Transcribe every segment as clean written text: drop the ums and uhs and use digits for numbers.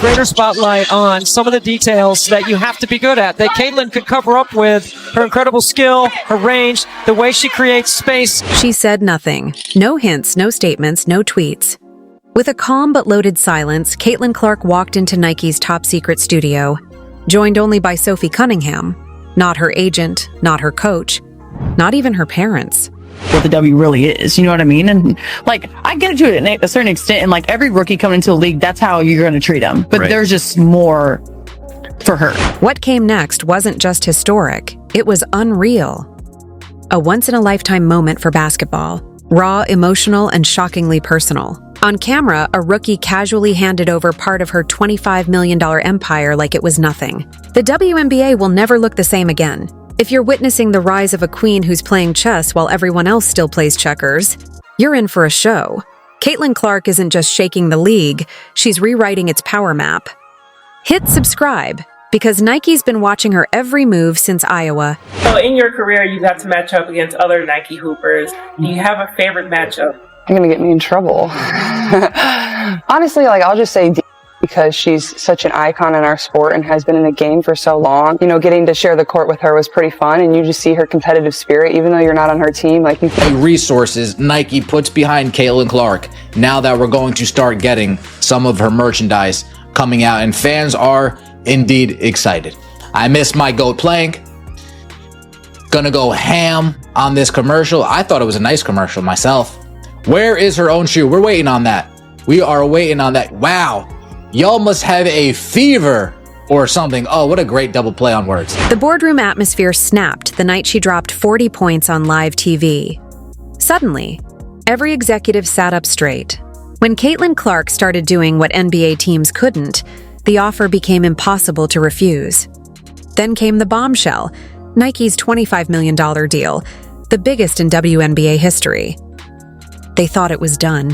greater spotlight on some of the details that you have to be good at, that Caitlin could cover up with her incredible skill, her range, the way she creates space. She said nothing. No hints, no statements, no tweets. With a calm but loaded silence, Caitlin Clark walked into Nike's top-secret studio, joined only by Sophie Cunningham, not her agent, not her coach, not even her parents. What the W really is, you know what I mean? And like, I get it to a certain extent, and like every rookie coming into the league, that's how you're going to treat them. But there's just more for her. What came next wasn't just historic, it was unreal. A once-in-a-lifetime moment for basketball, raw, emotional, and shockingly personal. On camera, a rookie casually handed over part of her $25 million empire like it was nothing. The WNBA will never look the same again. If you're witnessing the rise of a queen who's playing chess while everyone else still plays checkers, you're in for a show. Caitlin Clark isn't just shaking the league, she's rewriting its power map. Hit subscribe, because Nike's been watching her every move since Iowa. So in your career, you got to match up against other Nike hoopers. Do you have a favorite matchup? You're gonna get me in trouble. Honestly, like, I'll just say D, because she's such an icon in our sport and has been in the game for so long. You know, getting to share the court with her was pretty fun, and you just see her competitive spirit, even though you're not on her team. Like, resources Nike puts behind Caitlin Clark now that we're going to start getting some of her merchandise coming out, and fans are indeed excited. I miss my GOAT plank. Gonna go ham on this commercial. I thought it was a nice commercial myself. Where is her own shoe? We're waiting on that. We are waiting on that. Wow. Y'all must have a fever or something. Oh, what a great double play on words. The boardroom atmosphere snapped the night she dropped 40 points on live TV. Suddenly, every executive sat up straight. When Caitlin Clark started doing what NBA teams couldn't, the offer became impossible to refuse. Then came the bombshell, Nike's $25 million deal, the biggest in WNBA history. They thought it was done.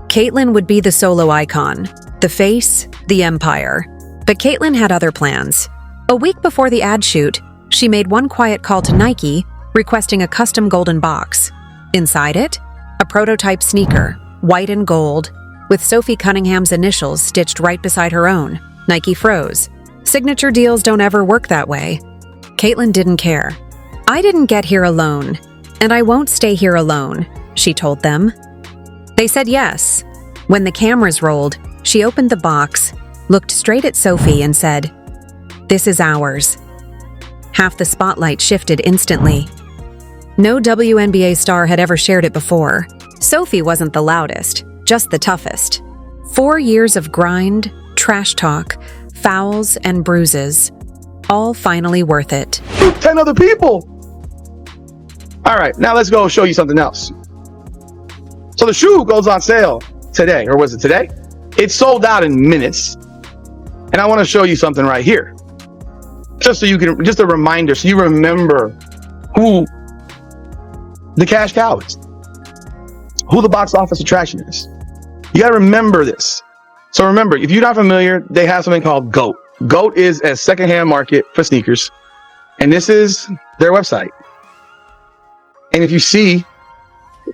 Caitlin would be the solo icon, the face, the empire. But Caitlin had other plans. A week before the ad shoot, she made one quiet call to Nike, requesting a custom golden box. Inside it, a prototype sneaker, white and gold, with Sophie Cunningham's initials stitched right beside her own. Nike froze. Signature deals don't ever work that way. Caitlin didn't care. "I didn't get here alone, and I won't stay here alone," she told them. They said yes. When the cameras rolled, she opened the box, looked straight at Sophie and said, "This is ours." Half the spotlight shifted instantly. No WNBA star had ever shared it before. Sophie wasn't the loudest, just the toughest. 4 years of grind, trash talk, fouls, and bruises, all finally worth it. 10 other people. All right, now let's go show you something else. So the shoe goes on sale today, or was it today? It sold out in minutes. And I want to show you something right here. Just so you can, just a reminder, so you remember who the cash cow is, who the box office attraction is. You got to remember this. So remember, if you're not familiar, they have something called GOAT. GOAT is a secondhand market for sneakers. And this is their website. And if you see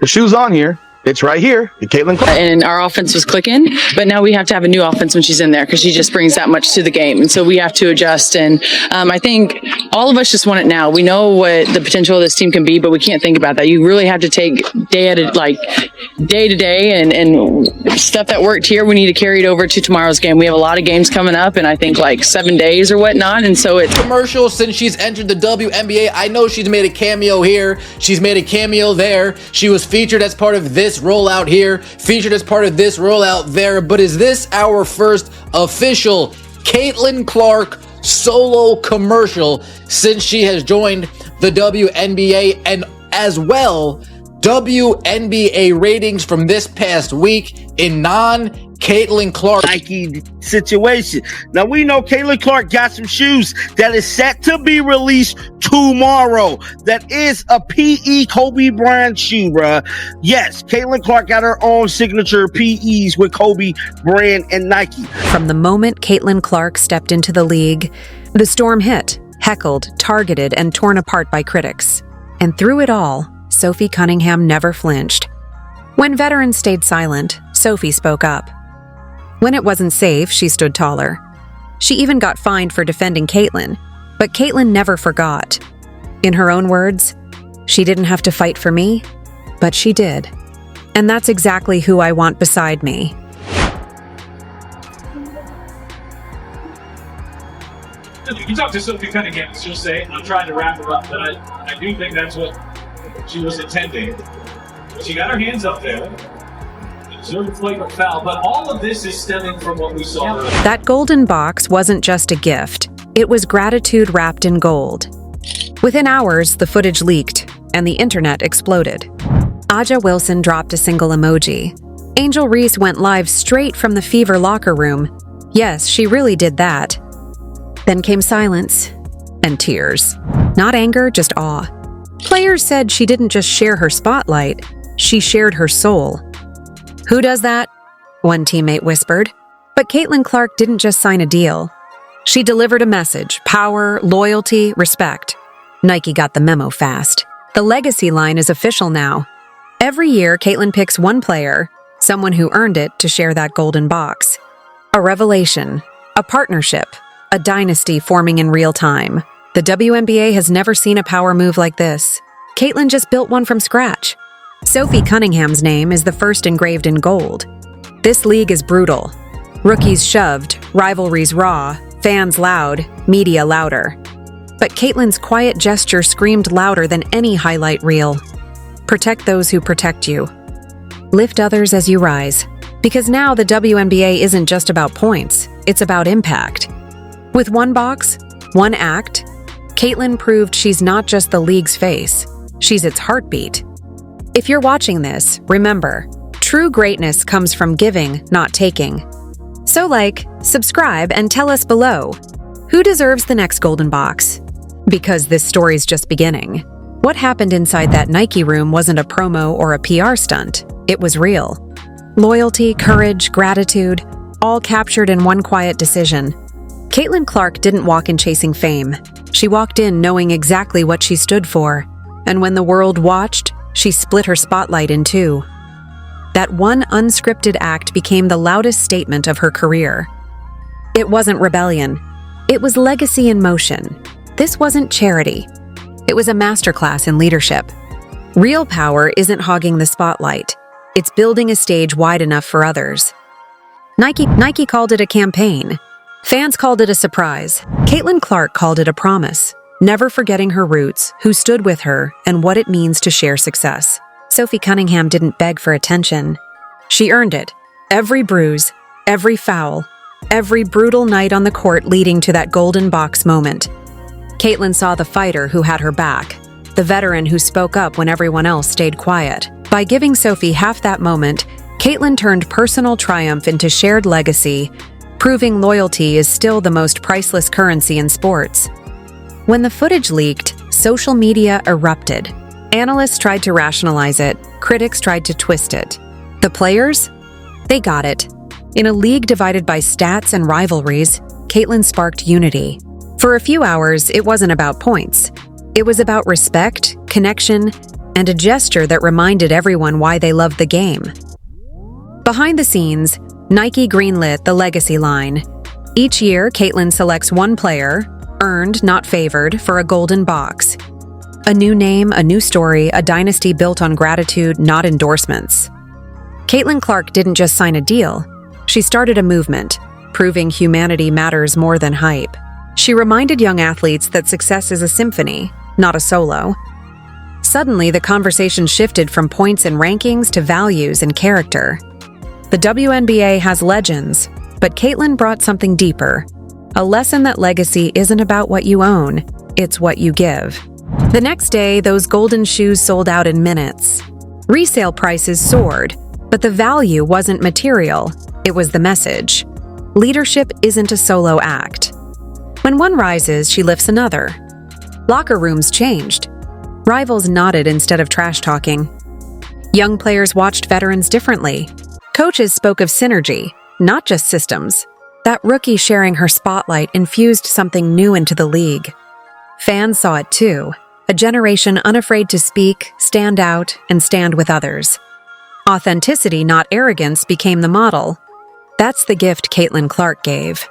the shoes on here, it's right here, the Caitlin Clark. And our offense was clicking, but now we have to have a new offense when she's in there because she just brings that much to the game. And so we have to adjust. And I think all of us just want it now. We know what the potential of this team can be, but we can't think about that. You really have to take day to day and stuff that worked here. We need to carry it over to tomorrow's game. We have a lot of games coming up, and I think like 7 days or whatnot. And so it's commercial since she's entered the WNBA. I know she's made a cameo here. She's made a cameo there. She was featured as part of this rollout here, featured as part of this rollout there. But is this our first official Caitlin Clark solo commercial since she has joined the WNBA? And as well, WNBA ratings from this past week in non-Caitlin Clark Nike situation. Now we know Caitlin Clark got some shoes that is set to be released tomorrow. That is a PE Kobe Bryant shoe, bruh. Yes, Caitlin Clark got her own signature PEs with Kobe Bryant and Nike. From the moment Caitlin Clark stepped into the league, the storm hit, heckled, targeted, and torn apart by critics. And through it all, Sophie Cunningham never flinched. When veterans stayed silent, Sophie spoke up. When it wasn't safe, she stood taller. She even got fined for defending Caitlin, but Caitlin never forgot. In her own words, she didn't have to fight for me, but she did. And that's exactly who I want beside me. You talk to Sophie Cunningham, she'll say, I'm trying to wrap her up, but I do think that's what she was intending. She got her hands up there. Observed flagrant foul, but all of this is stemming from what we saw earlier. That golden box wasn't just a gift. It was gratitude wrapped in gold. Within hours, the footage leaked, and the internet exploded. Aja Wilson dropped a single emoji. Angel Reese went live straight from the Fever locker room. Yes, she really did that. Then came silence and tears. Not anger, just awe. Players said she didn't just share her spotlight, she shared her soul. Who does that? One teammate whispered. But Caitlin Clark didn't just sign a deal. She delivered a message: power, loyalty, respect. Nike got the memo fast. The Legacy line is official now. Every year, Caitlin picks one player, someone who earned it, to share that golden box. A revelation, a partnership, a dynasty forming in real time. The WNBA has never seen a power move like this. Caitlin just built one from scratch. Sophie Cunningham's name is the first engraved in gold. This league is brutal. Rookies shoved, rivalries raw, fans loud, media louder. But Caitlin's quiet gesture screamed louder than any highlight reel. Protect those who protect you. Lift others as you rise. Because now the WNBA isn't just about points, it's about impact. With one box, one act, Caitlin proved she's not just the league's face, she's its heartbeat. If you're watching this, remember, true greatness comes from giving, not taking. So subscribe, and tell us below, who deserves the next golden box? Because this story's just beginning. What happened inside that Nike room wasn't a promo or a PR stunt, it was real. Loyalty, courage, gratitude, all captured in one quiet decision. Caitlin Clark didn't walk in chasing fame. She walked in knowing exactly what she stood for. And when the world watched, she split her spotlight in two. That one unscripted act became the loudest statement of her career. It wasn't rebellion. It was legacy in motion. This wasn't charity. It was a masterclass in leadership. Real power isn't hogging the spotlight. It's building a stage wide enough for others. Nike called it a campaign. Fans called it a surprise. Caitlin Clark called it a promise, never forgetting her roots, who stood with her, and what it means to share success. Sophie Cunningham didn't beg for attention. She earned it. Every bruise, every foul, every brutal night on the court leading to that golden box moment. Caitlin saw the fighter who had her back, the veteran who spoke up when everyone else stayed quiet. By giving Sophie half that moment, Caitlin turned personal triumph into shared legacy, proving loyalty is still the most priceless currency in sports. When the footage leaked, social media erupted. Analysts tried to rationalize it, critics tried to twist it. The players? They got it. In a league divided by stats and rivalries, Caitlin sparked unity. For a few hours, it wasn't about points. It was about respect, connection, and a gesture that reminded everyone why they loved the game. Behind the scenes, Nike greenlit the Legacy line. Each year, Caitlin selects one player, earned, not favored, for a golden box. A new name, a new story, a dynasty built on gratitude, not endorsements. Caitlin Clark didn't just sign a deal. She started a movement, proving humanity matters more than hype. She reminded young athletes that success is a symphony, not a solo. Suddenly, the conversation shifted from points and rankings to values and character. The WNBA has legends, but Caitlin brought something deeper. A lesson that legacy isn't about what you own, it's what you give. The next day, those golden shoes sold out in minutes. Resale prices soared, but the value wasn't material, it was the message. Leadership isn't a solo act. When one rises, she lifts another. Locker rooms changed. Rivals nodded instead of trash talking. Young players watched veterans differently. Coaches spoke of synergy, not just systems. That rookie sharing her spotlight infused something new into the league. Fans saw it too, a generation unafraid to speak, stand out, and stand with others. Authenticity, not arrogance, became the model. That's the gift Caitlin Clark gave.